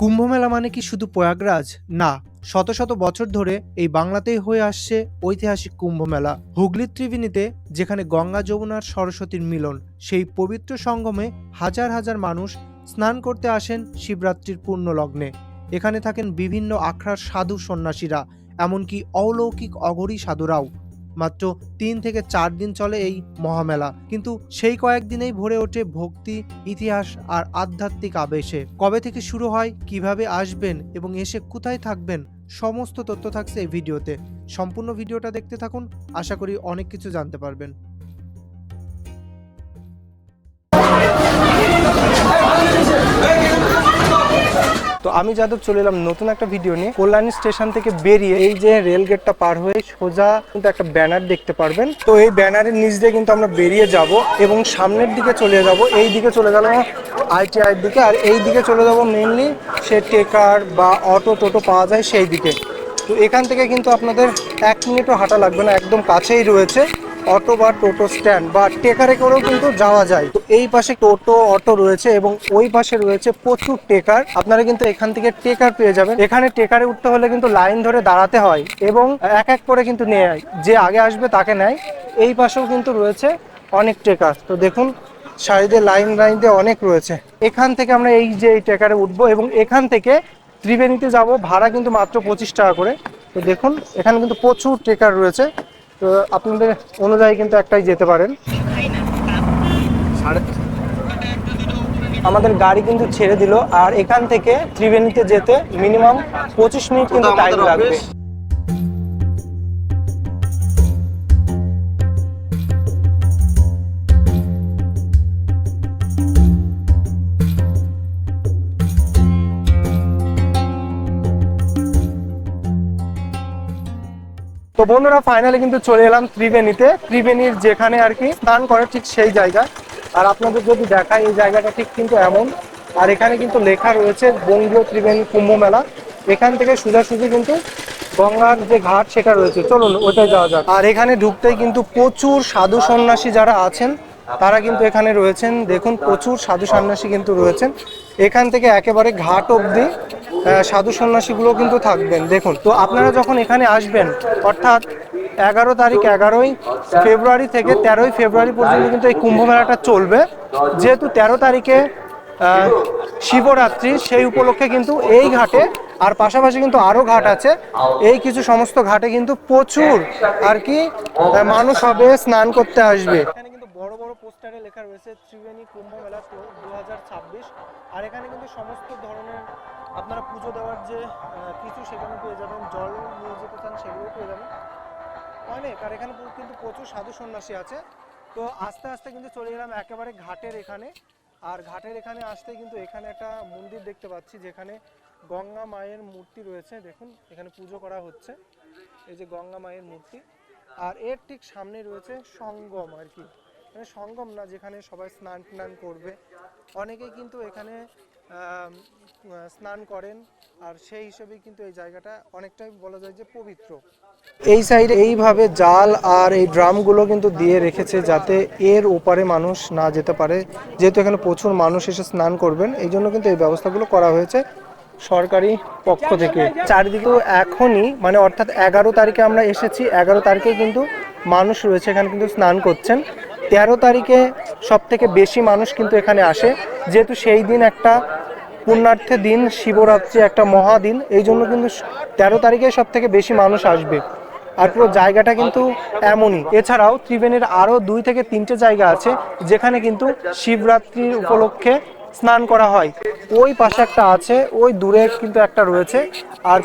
কুম্ভ মেলা মানে কি শুধু প্রয়াগরাজ? না, শত শত বছর ধরে এই বাংলাতেই হয়ে আসছে ঐতিহাসিক কুম্ভ মেলা। হুগলির ত্রিবেণীতে যেখানে গঙ্গা যমুনার সরস্বতীর মিলন, সেই পবিত্র সঙ্গমে হাজার হাজার মানুষ স্নান করতে আসেন শিবরাত্রির পূর্ণ লগ্নে। এখানে থাকেন বিভিন্ন আখড়ার সাধু সন্ন্যাসীরা, এমনকি অলৌকিক অঘরী সাধুরাও। মাত্র ৩ থেকে ৪ দিন চলে এই মহামেলা, কিন্তু সেই কয়েকদিনেই ভরে ওঠে ভক্তি, ইতিহাস আর আধ্যাত্মিক আবেশে। কবে থেকে শুরু হয়, কিভাবে আসবেন এবং এসে কোথায় থাকবেন, সমস্ত তথ্য থাকছে এই ভিডিওতে। সম্পূর্ণ ভিডিওটা দেখতে থাকুন, আশা করি অনেক কিছু জানতে পারবেন। তো আমি যাদব চলে এলাম নতুন একটা ভিডিও নিয়ে। কল্যাণী স্টেশন থেকে বেরিয়ে এই যে রেল গেটটা পার হয়ে সোজা কিন্তু একটা ব্যানার দেখতে পারবেন। তো এই ব্যানারের নিচ দিয়ে কিন্তু আমরা বেরিয়ে যাব এবং সামনের দিকে চলে যাব। এই দিকে চলে গেল আইটিআইয়ের দিকে, আর এই দিকে চলে যাব মেনলি সে টেকার বা অটো টোটো পাওয়া যায় সেই দিকে। তো এখান থেকে কিন্তু আপনাদের 1 মিনিটও হাঁটা লাগবে না, একদম কাছেই রয়েছে অটো বা টোটো স্ট্যান্ড, বা টেকারে করেও কিন্তু যাওয়া যায়। তো এই পাশে টোটো অটো রয়েছে এবং ওই পাশে রয়েছে প্রচুর টেকার। আপনারা কিন্তু এখান থেকে টেকার পেয়ে যাবেন। এখানে টেকারে উঠতে হলে কিন্তু লাইন ধরে দাঁড়াতে হয় এবং এক এক করে কিন্তু নেয়, যে আগে আসবে তাকে নেয়। এই পাশেও কিন্তু রয়েছে অনেক টেকার। তো দেখুন সাইডে লাইন দিয়ে অনেক রয়েছে। এখান থেকে আমরা এই যে এই টেকারে উঠবো এবং এখান থেকে ত্রিবেণীতে যাব। ভাড়া কিন্তু মাত্র 25 টাকা করে। তো দেখুন এখানে কিন্তু প্রচুর টেকার রয়েছে। তো আপনাদের অনুযায়ী কিন্তু একটাই যেতে পারেন। আমাদের গাড়ি কিন্তু ছেড়ে দিল, আর এখান থেকে ত্রিবেণীতে যেতে মিনিমাম 25 মিনিট কিন্তু টাইম লাগবে। তো বন্ধুরা ফাইনালি কিন্তু চলে এলাম ত্রিবেণীতে। ত্রিবেণীর যেখানে আর কি স্নান করে ঠিক সেই জায়গা। আর আপনাদের যদি দেখায় এই জায়গাটা ঠিক কিন্তু এমন। আর এখানে কিন্তু লেখা রয়েছে বঙ্গীয় ত্রিবেণী কুম্ভ মেলা। এখান থেকে সোজাসুজি কিন্তু গঙ্গার যে ঘাট সেটা রয়েছে, চলুন ওটাই যাওয়া যাক। আর এখানে ঢুকতেই কিন্তু প্রচুর সাধু সন্ন্যাসী যারা আছেন তারা কিন্তু এখানে রয়েছেন। দেখুন প্রচুর সাধু সন্ন্যাসী কিন্তু রয়েছেন। এখান থেকে একেবারে ঘাট অবধি সাধু সন্ন্যাসীগুলো কিন্তু থাকবেন। দেখুন, তো আপনারা যখন এখানে আসবেন, অর্থাৎ 11 তারিখ 11ই ফেব্রুয়ারি থেকে 13ই ফেব্রুয়ারি পর্যন্ত কিন্তু এই কুম্ভ মেলাটা চলবে। যেহেতু 13 তারিখে শিবরাত্রি, সেই উপলক্ষে কিন্তু এই ঘাটে, আর পাশাপাশি কিন্তু আরো ঘাট আছে, এই কিছু সমস্ত ঘাটে কিন্তু প্রচুর আর কি মানুষ হবে, স্নান করতে আসবে। এখানে কিন্তু বড় বড় পোস্টারে লেখা রয়েছে ত্রিবেণী কুম্ভ মেলা 2026। আর এখানে কিন্তু সমস্ত ধরনের আপনারা পুজো দেওয়ার যে কিছু সেখানে পেয়ে যাবেন, জল নিয়ে যেতে চান সেগুলো পেয়ে যাবেন অনেক। আর এখানে কিন্তু প্রচুর সাধু সন্ন্যাসী আছে। তো আস্তে আস্তে কিন্তু চলে গেলাম একেবারে ঘাটের এখানে। আর ঘাটের এখানে আসতে কিন্তু এখানে একটা মন্দির দেখতে পাচ্ছি, যেখানে গঙ্গা মায়ের মূর্তি রয়েছে। দেখুন এখানে পুজো করা হচ্ছে, এই যে গঙ্গা মায়ের মূর্তি। আর এর ঠিক সামনে রয়েছে সঙ্গম আর কি, মানে সঙ্গম না, যেখানে সবাই স্নান করবে। অনেকেই কিন্তু এখানে স্নান করেন, আর সেই হিসেবে কিন্তু এই জায়গাটা অনেকটাই বলা যায় যে পবিত্র। এই সাইডে এইভাবে জাল আর এই ড্রামগুলো কিন্তু দিয়ে রেখেছে, যাতে এর ওপারে মানুষ না যেতে পারে। যেহেতু এখানে প্রচুর মানুষ এসে স্নান করবেন, এই জন্য কিন্তু এই ব্যবস্থাগুলো করা হয়েছে সরকারি পক্ষ থেকে। চারিদিকে এখনই মানে অর্থাৎ 11 তারিখে আমরা এসেছি, 11 তারিখে কিন্তু মানুষ রয়েছে এখানে কিন্তু স্নান করছেন। 13 তারিখে সব থেকে বেশি মানুষ কিন্তু এখানে আসে, যেহেতু সেই দিন একটা পুণ্যার্থের দিন, শিবরাত্রি একটা মহাদিন। এই জন্য কিন্তু 13 তারিখে সব থেকে বেশি মানুষ আসবে। আর পুরো জায়গাটা কিন্তু এমনই। এছাড়াও ত্রিবেণীর আরও 2 থেকে 3টে জায়গা আছে যেখানে কিন্তু শিবরাত্রির উপলক্ষে স্নান করা হয়। ওই পাশে একটা আছে, ওই দূরে কিন্তু একটা রয়েছে, আর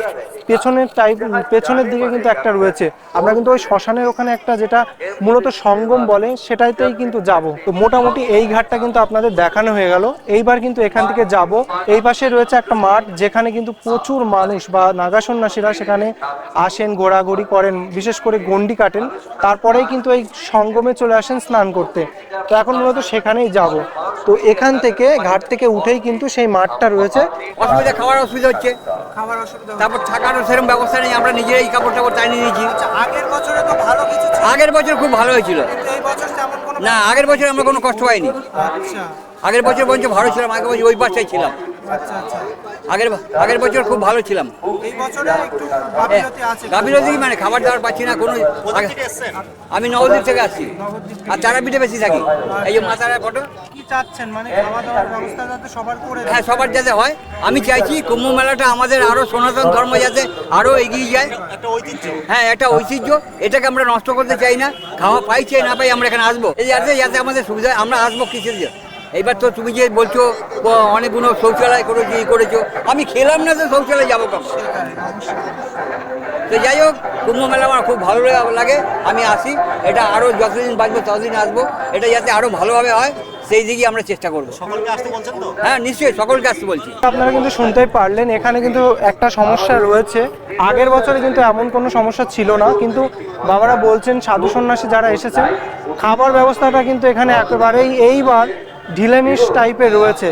পেছনের দিকে কিন্তু একটা রয়েছে। আমরা কিন্তু ওই শ্মশানের ওখানে একটা, যেটা মূলত সঙ্গম বলে, সেটাইতেই কিন্তু যাব। তো মোটামুটি এই ঘাটটা কিন্তু আপনাদের দেখানো হয়ে গেল। এইবার কিন্তু এখান থেকে যাব। এই পাশে রয়েছে একটা মাঠ, যেখানে কিন্তু প্রচুর মানুষ বা নাগা সন্ন্যাসীরা সেখানে আসেন, ঘোরাঘুরি করেন, বিশেষ করে গন্ডি কাটেন, তারপরেই কিন্তু এই সঙ্গমে চলে আসেন স্নান করতে। তো এখন মূলত সেখানেই যাব। তো এখান থেকে ঘাট থেকে উঠেই কিন্তু সেই মাঠটা রয়েছে। অসুবিধা, খাওয়ার অসুবিধা হচ্ছে, তারপর থাকারও সেরকম ব্যবস্থা নেই, আমরা নিজেরাই কাপড় টাপড় টানিয়ে নিয়েছি। আগের বছরে তো ভালো কিছু ছিল, আগের বছর খুব ভালো হয়েছিল। এই বছর তেমন কোনো না, আগের বছর আমরা কোনো কষ্ট পাইনি। আচ্ছা আগের বছর বরঞ্চ ভালো ছিলাম, আগের বছর ওই পাশটাই ছিলাম। আচ্ছা আচ্ছা। আগের আগের বছর খুব ভালো ছিলাম। এই বছরে একটু গাফিলতি আছে। গাফিলতি কি মানে খাবার দাবার পাচ্ছি না কোনো। আমি নবদ্বীপ থেকে আসছি আর তারাপীঠে বেশি থাকি। এই যে মাথার ফটো। কি চাচ্ছেন মানে খাওয়া দাওয়ার ব্যবস্থা যাতে সবার করে দেয়? হ্যাঁ, সবার যাতে হয়। আমি চাইছি কুম্ভ মেলাটা আমাদের আরো সনাতন ধর্ম যাতে আরো এগিয়ে যায়। হ্যাঁ, একটা ঐতিহ্য, এটাকে আমরা নষ্ট করতে চাই না। খাওয়া পাই চাই না পাই আমরা এখানে আসবো, এই যাতে যাতে আমাদের সুবিধা, আমরা আসবো কিসের জন্য। এইবার তো তুমি যে বলছো অনেকগুলো শৌচালয় করেছো, ই করেছো, আমি খেলাম না তো শৌচালয় যাবো কখন? তো যাই হোক, কুম্ভ মেলা আমার খুব ভালো লাগে। আমি আসি, এটা আরো যতদিন বাঁচবো ততদিন আসবো। এটা যাতে আরো ভালোভাবে হয় সেই দিকেই আমরা চেষ্টা করবো। সকলকে আসতে বলছেন তো? হ্যাঁ, নিশ্চয়ই সকলকে আসতে বলছি। আপনারা কিন্তু শুনতেই পারলেন, এখানে কিন্তু একটা সমস্যা রয়েছে। আগের বছরে কিন্তু এমন কোনো সমস্যা ছিল না, কিন্তু বাবারা বলছেন সাধু সন্ন্যাসী যারা এসেছেন, খাবার ব্যবস্থাটা কিন্তু এখানে একেবারেই এইবার ঢিলেমিশ টাইপের রয়েছে।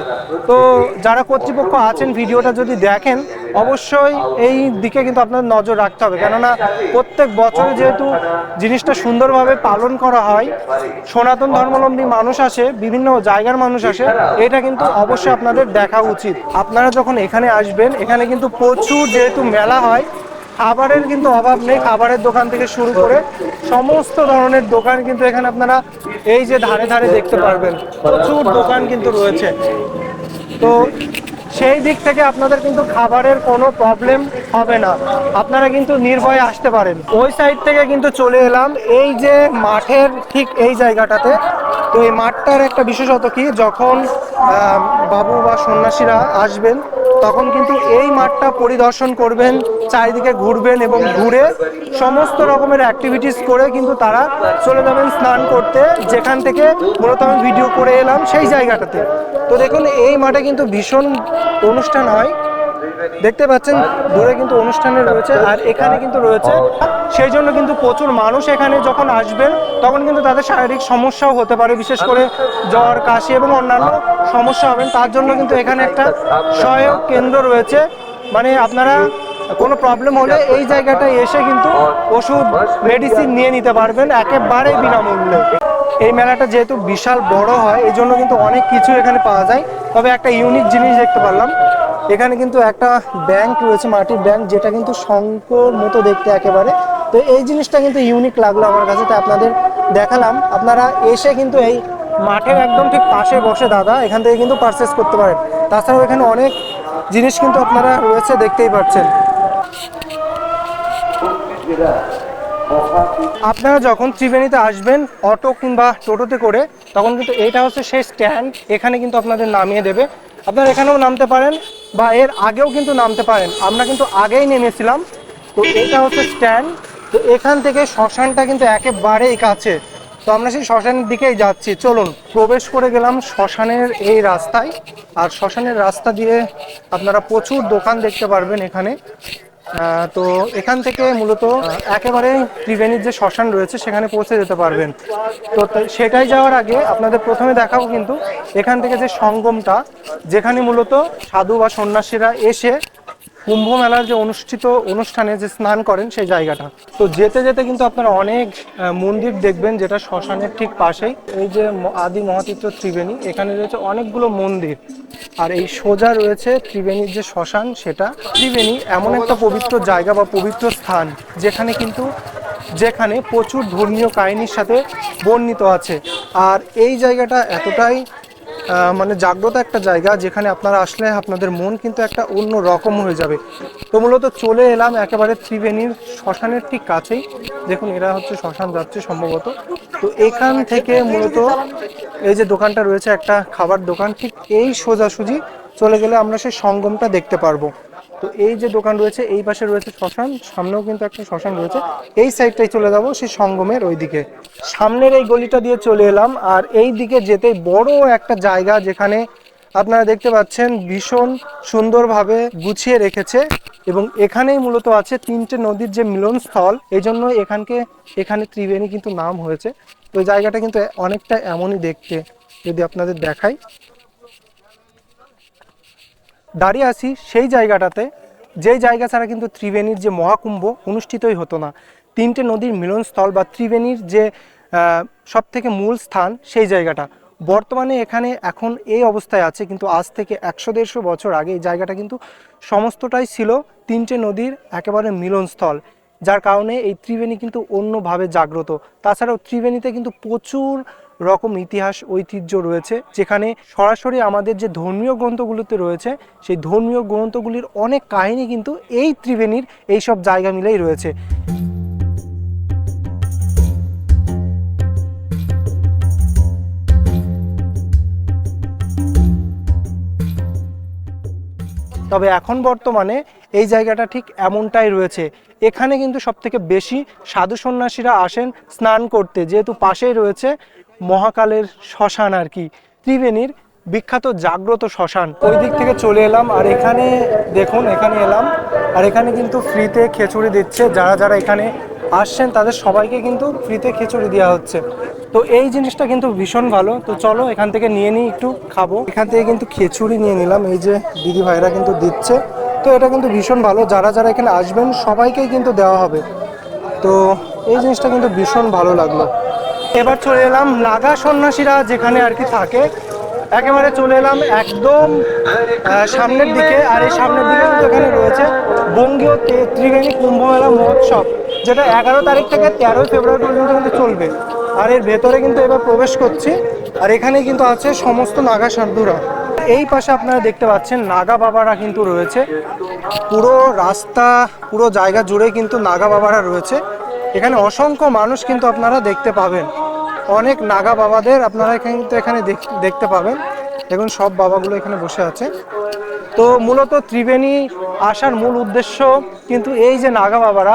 তো যারা কর্তৃপক্ষ আছেন ভিডিওটা যদি দেখেন, অবশ্যই এই দিকে কিন্তু আপনার নজর রাখতে হবে, কেননা প্রত্যেক বছরে যেহেতু জিনিসটা সুন্দরভাবে পালন করা হয়, সনাতন ধর্মাবলম্বী মানুষ আসে, বিভিন্ন জায়গার মানুষ আসে, এটা কিন্তু অবশ্যই আপনাদের দেখা উচিত। আপনারা যখন এখানে আসবেন, এখানে কিন্তু প্রচুর যেহেতু মেলা হয়, খাবারের কিন্তু অভাব নেই। খাবারের দোকান থেকে শুরু করে সমস্ত ধরনের দোকান কিন্তু এখানে আপনারা এই যে ধারে ধারে দেখতে পারবেন, প্রচুর দোকান কিন্তু রয়েছে। তো সেই দিক থেকে আপনাদের কিন্তু খাবারের কোনো প্রবলেম হবে না, আপনারা কিন্তু নির্ভয়ে আসতে পারেন। ওই সাইড থেকে কিন্তু চলে এলাম এই যে মাঠের ঠিক এই জায়গাটাতে। তো এই মাঠটার একটা বিশেষত কি, যখন বাবু বা সন্ন্যাসীরা আসবেন তখন কিন্তু এই মাঠটা পরিদর্শন করবেন, চারিদিকে ঘুরবেন এবং ঘুরে সমস্ত রকমের অ্যাক্টিভিটিস করে কিন্তু তারা চলে যাবেন স্নান করতে, যেখান থেকে মূলত আমি ভিডিও করে এলাম সেই জায়গাটাতে। তো দেখুন এই মাঠে কিন্তু ভীষণ অনুষ্ঠান হয়, দেখতে পাচ্ছেন দূরে কিন্তু অনুষ্ঠানে রয়েছে, আর এখানে কিন্তু রয়েছে। সেই জন্য কিন্তু প্রচুর মানুষ এখানে যখন আসবেন তখন কিন্তু তাদের শারীরিক সমস্যাও হতে পারে, বিশেষ করে জ্বর, কাশি এবং অন্যান্য সমস্যা হবেন। তার জন্য কিন্তু এখানে একটা সহায়ক কেন্দ্র রয়েছে, মানে আপনারা কোনো প্রবলেম হলে এই জায়গাটায় এসে কিন্তু ওষুধ, মেডিসিন নিয়ে নিতে পারবেন একেবারে বিনামূল্যে। এই মেলাটা যেহেতু বিশাল বড় হয়, এই জন্য কিন্তু অনেক কিছু এখানে পাওয়া যায়। তবে একটা ইউনিক জিনিস দেখতে পারলাম, এখানে কিন্তু একটা ব্যাংক রয়েছে, মাটির ব্যাংক, যেটা কিন্তু শঙ্কর মতো দেখতে একেবারে। তো এই জিনিসটা কিন্তু ইউনিক লাগলো আমার কাছে, তাই আপনাদের দেখালাম। আপনারা এসে কিন্তু এই মাঠের একদম ঠিক পাশে বসে দাদা এখান থেকে কিন্তু পারচেস করতে পারেন। তাছাড়াও এখানে অনেক জিনিস কিন্তু আপনারা রয়েছে, দেখতেই পাচ্ছেন। আপনারা যখন ত্রিবেণীতে আসবেন অটো কিংবা টোটোতে করে, তখন কিন্তু এইটা হচ্ছে সেই স্ট্যান্ড, এখানে কিন্তু আপনাদের নামিয়ে দেবে। আপনারা এখানেও নামতে পারেন বা এর আগেও কিন্তু নামতে পারেন, আমরা কিন্তু আগেই নেমেছিলাম। তো এটা হচ্ছে স্ট্যান্ড। তো এখান থেকে শ্মশানটা কিন্তু একেবারেই কাছে, তো আমরা সেই শ্মশানের দিকেই যাচ্ছি। চলুন, প্রবেশ করে গেলাম শ্মশানের এই রাস্তায়। আর শ্মশানের রাস্তা দিয়ে আপনারা প্রচুর দোকান দেখতে পারবেন এখানে। তো এখান থেকে মূলত একেবারে ত্রিবেণীর যে শ্মশান রয়েছে সেখানে পৌঁছে যেতে পারবেন। তো সেটাই যাওয়ার আগে আপনাদের প্রথমে দেখাবো কিন্তু এখান থেকে যে সঙ্গমটা, যেখানে মূলত সাধু বা সন্ন্যাসীরা এসে কুম্ভ মেলার যে অনুষ্ঠিত অনুষ্ঠানে যে স্নান করেন সেই জায়গাটা। তো যেতে যেতে কিন্তু আপনারা অনেক মন্দির দেখবেন, যেটা শ্মশানের ঠিক পাশেই। এই যে আদি মহাতীর্থ ত্রিবেণী, এখানে রয়েছে অনেকগুলো মন্দির, আর এই সোজা রয়েছে ত্রিবেণীর যে শ্মশান সেটা। ত্রিবেণী এমন একটা পবিত্র জায়গা বা পবিত্র স্থান যেখানে প্রচুর ধর্মীয় কাহিনীর সাথে বর্ণিত আছে। আর এই জায়গাটা এতটাই মানে জাগ্রত একটা জায়গা, যেখানে আপনারা আসলে আপনাদের মন কিন্তু একটা অন্য রকম হয়ে যাবে। তো মূলত চলে এলাম একেবারে ত্রিবেণীর শ্মশানের ঠিক কাছেই। দেখুন এরা হচ্ছে শ্মশান যাচ্ছে সম্ভবত। তো এখান থেকে মূলত এই যে দোকানটা রয়েছে, একটা খাবার দোকান, ঠিক এই সোজাসুজি চলে গেলে আমরা সেই সঙ্গমটা দেখতে পারবো। তো এই যে দোকান রয়েছে, এই পাশে রয়েছে শ্মশান, সামনেও কিন্তু একটা শ্মশান রয়েছে। এই সাইডটাই চলে যাবো সেই সঙ্গমের ওই দিকে। সামনের এই গলিটা দিয়ে চলে এলাম, আর এই দিকে যেতেই বড় একটা জায়গা, যেখানে আপনারা দেখতে পাচ্ছেন ভীষণ সুন্দরভাবে গুছিয়ে রেখেছে। এবং এখানেই মূলত আছে তিনটে নদীর যে মিলনস্থল, এই জন্য এখানে ত্রিবেণী কিন্তু নাম হয়েছে। তো জায়গাটা কিন্তু অনেকটা এমনই দেখতে, যদি আপনাদের দেখাই। দাঁড়িয়ে আছি সেই জায়গাটাতে, যেই জায়গা ছাড়া কিন্তু ত্রিবেণীর যে মহাকুম্ভ অনুষ্ঠিতই হতো না। তিনটে নদীর মিলনস্থল বা ত্রিবেণীর যে সব থেকে মূল স্থান, সেই জায়গাটা বর্তমানে এখানে এখন এই অবস্থায় আছে, কিন্তু আজ থেকে 100-150 বছর আগে এই জায়গাটা কিন্তু সমস্তটাই ছিল 3টে নদীর একেবারে মিলনস্থল, যার কারণে এই ত্রিবেণী কিন্তু অন্যভাবে জাগ্রত। তাছাড়াও ত্রিবেণীতে কিন্তু প্রচুর রকম ইতিহাস ঐতিহ্য রয়েছে, যেখানে সরাসরি আমাদের যে ধর্মীয় গ্রন্থগুলোতে রয়েছে সেই ধর্মীয় গ্রন্থগুলির অনেক কাহিনী কিন্তু এই ত্রিবেণীর এইসব জায়গা মিলেই রয়েছে। তবে এখন বর্তমানে এই জায়গাটা ঠিক এমনটাই রয়েছে। এখানে কিন্তু সবথেকে বেশি সাধু সন্ন্যাসীরা আসেন স্নান করতে, যেহেতু পাশেই রয়েছে মহাকালের শ্মশান আর কি, ত্রিবেণীর বিখ্যাত জাগ্রত শ্মশান। ওই দিক থেকে চলে এলাম, আর এখানে দেখুন, এখানে এলাম আর এখানে কিন্তু ফ্রিতে খিচুড়ি দিচ্ছে। যারা যারা এখানে আসছেন তাদের সবাইকে কিন্তু ফ্রিতে খিচুড়ি দেওয়া হচ্ছে। তো এই জিনিসটা কিন্তু ভীষণ ভালো। তো চলো এখান থেকে নিয়ে নিই, একটু খাবো। এখান থেকে কিন্তু খিচুড়ি নিয়ে নিলাম, এই যে দিদি ভাইরা কিন্তু দিচ্ছে। তো এটা কিন্তু ভীষণ ভালো, যারা যারা এখানে আসবেন সবাইকেই কিন্তু দেওয়া হবে। তো এই জিনিসটা কিন্তু ভীষণ ভালো লাগলো। এবার চলে এলাম নাগা সন্ন্যাসীরা যেখানে আর কি থাকে, একেবারে চলে এলাম একদম সামনের দিকে। আর এই সামনের দিকে কিন্তু এখানে রয়েছে বঙ্গীয় ত্রিবেণী কুম্ভমেলা মহোৎসব, যেটা 11 তারিখ থেকে 13 ফেব্রুয়ারি পর্যন্ত কিন্তু চলবে। আর এর ভেতরে কিন্তু এবার প্রবেশ করছি, আর এখানে কিন্তু আছে সমস্ত নাগা সাধুরা। এই পাশে আপনারা দেখতে পাচ্ছেন নাগা বাবারা কিন্তু রয়েছে, পুরো রাস্তা পুরো জায়গা জুড়ে কিন্তু নাগা বাবারা রয়েছে। এখানে অসংখ্য মানুষ কিন্তু আপনারা দেখতে পাবেন, অনেক নাগা বাবাদের আপনারা কিন্তু এখানে দেখতে পাবেন। দেখুন সব বাবাগুলো এখানে বসে আছে। তো মূলত ত্রিবেণী আসার মূল উদ্দেশ্য কিন্তু এই যে নাগা বাবারা,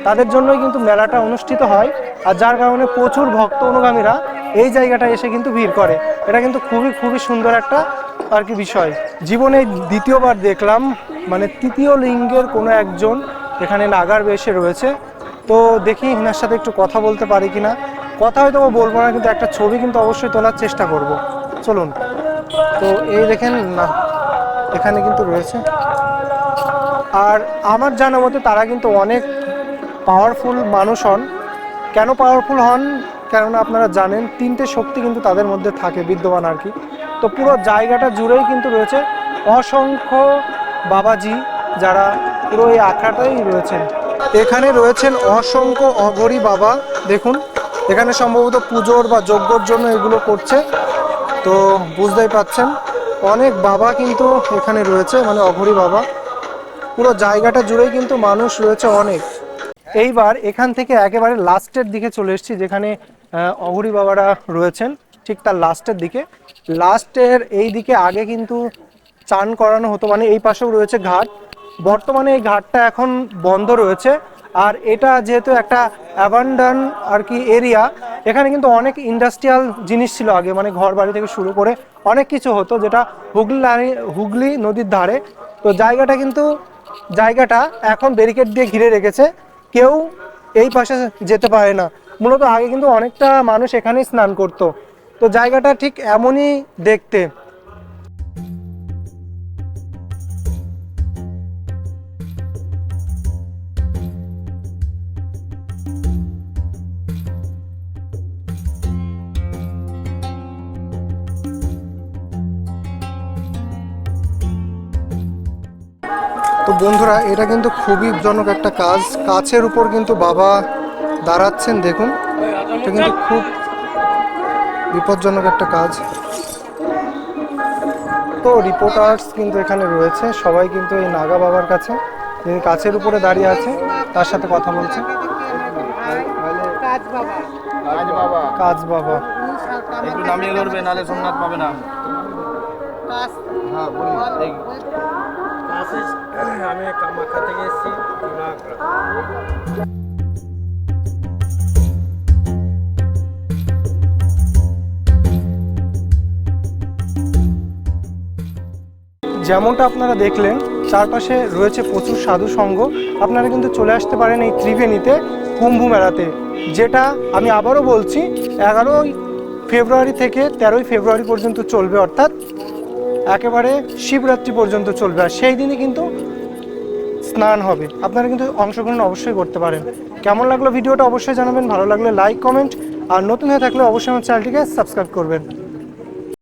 তাদের জন্যই কিন্তু মেলাটা অনুষ্ঠিত হয়, আর যার কারণে প্রচুর ভক্ত অনুগামীরা এই জায়গাটায় এসে কিন্তু ভিড় করে। এটা কিন্তু খুবই সুন্দর একটা আর কি বিষয়। জীবনে দ্বিতীয়বার দেখলাম, মানে তৃতীয় লিঙ্গের কোনো একজন এখানে নাগার বেশে রয়েছে। তো দেখি এনার সাথে একটু কথা বলতে পারি কিনা। কথা হয়তো বলবো না, কিন্তু একটা ছবি কিন্তু অবশ্যই তোলার চেষ্টা করব। চলুন। তো এই দেখেন না, এখানে কিন্তু রয়েছে। আর আমার জানা মতে তারা কিন্তু অনেক পাওয়ারফুল মানুষ হন। কেন পাওয়ারফুল হন? কেননা আপনারা জানেন 3টে শক্তি কিন্তু তাদের মধ্যে থাকে বিদ্যমান আর কি। তো পুরো জায়গাটা জুড়েই কিন্তু রয়েছে অসংখ্য বাবাজি, যারা পুরো এই আখড়াটাই রয়েছেন। এখানে রয়েছেন অসংখ্য অঘরী বাবা। দেখুন এখানে সম্ভবত পুজোর বা যজ্ঞর জন্য এগুলো করছে। তো বুঝতেই পাচ্ছেন অনেক বাবা কিন্তু এখানে রয়েছে, মানে অঘরী বাবা। পুরো জায়গাটা জুড়েই কিন্তু মানুষ রয়েছে অনেক। এইবার এখান থেকে একেবারে লাস্টের দিকে চলে এসেছি, যেখানে অঘরী বাবারা রয়েছেন, ঠিক তার লাস্টের দিকে। লাস্টের এই দিকে আগে কিন্তু চান করানো হতো, মানে এই পাশেও রয়েছে ঘাট। বর্তমানে এই ঘাটটা এখন বন্ধ রয়েছে। আর এটা যেহেতু একটা অ্যাবান্ডান আর কি এরিয়া, এখানে কিন্তু অনেক ইন্ডাস্ট্রিয়াল জিনিস ছিল আগে, মানে ঘর বাড়ি থেকে শুরু করে অনেক কিছু হতো, যেটা হুগলি নদীর ধারে। তো জায়গাটা এখন ব্যারিকেড দিয়ে ঘিরে রেখেছে, কেউ এই পাশে যেতে পারে না। মূলত আগে কিন্তু অনেকটা মানুষ এখানেই স্নান করতো। তো জায়গাটা ঠিক এমনই দেখতে। তো বন্ধুরা, এটা কিন্তু খুবই বিপজ্জনক একটা কাজ। কাছের উপর কিন্তু বাবা দাঁড়াচ্ছেন, দেখুন এটা কিন্তু খুব বিপজ্জনক একটা কাজ। তো রিপোর্টার্স কিন্তু এখানে রয়েছে, সবাই কিন্তু এই নাগা বাবার কাছে, যিনি কাছের উপরে দাঁড়িয়ে আছে, তার সাথে কথা বলছে। কাজ বাবা একটু নামিয়ে ধরবে, নালে সোমনাথ পাবে না। আমি কামাখ্যা থেকে এসেছি। যেমনটা আপনারা দেখলেন, চারপাশে রয়েছে প্রচুর সাধু সঙ্গ। আপনারা কিন্তু চলে আসতে পারেন এই ত্রিবেণীতে কুম্ভ মেলাতে, যেটা আমি আবারও বলছি 11 ফেব্রুয়ারি থেকে 13 ফেব্রুয়ারি পর্যন্ত চলবে, অর্থাৎ একেবারে শিবরাত্রি পর্যন্ত চলবে। আর সেই দিনই কিন্তু স্নান হবে। আপনারা কিন্তু অংশগ্রহণ অবশ্যই করতে পারেন। কেমন লাগলো ভিডিওটা অবশ্যই জানাবেন, ভালো লাগলে লাইক কমেন্ট, আর নতুন হয়ে থাকলে অবশ্যই আমার চ্যানেলটিকে সাবস্ক্রাইব করবেন।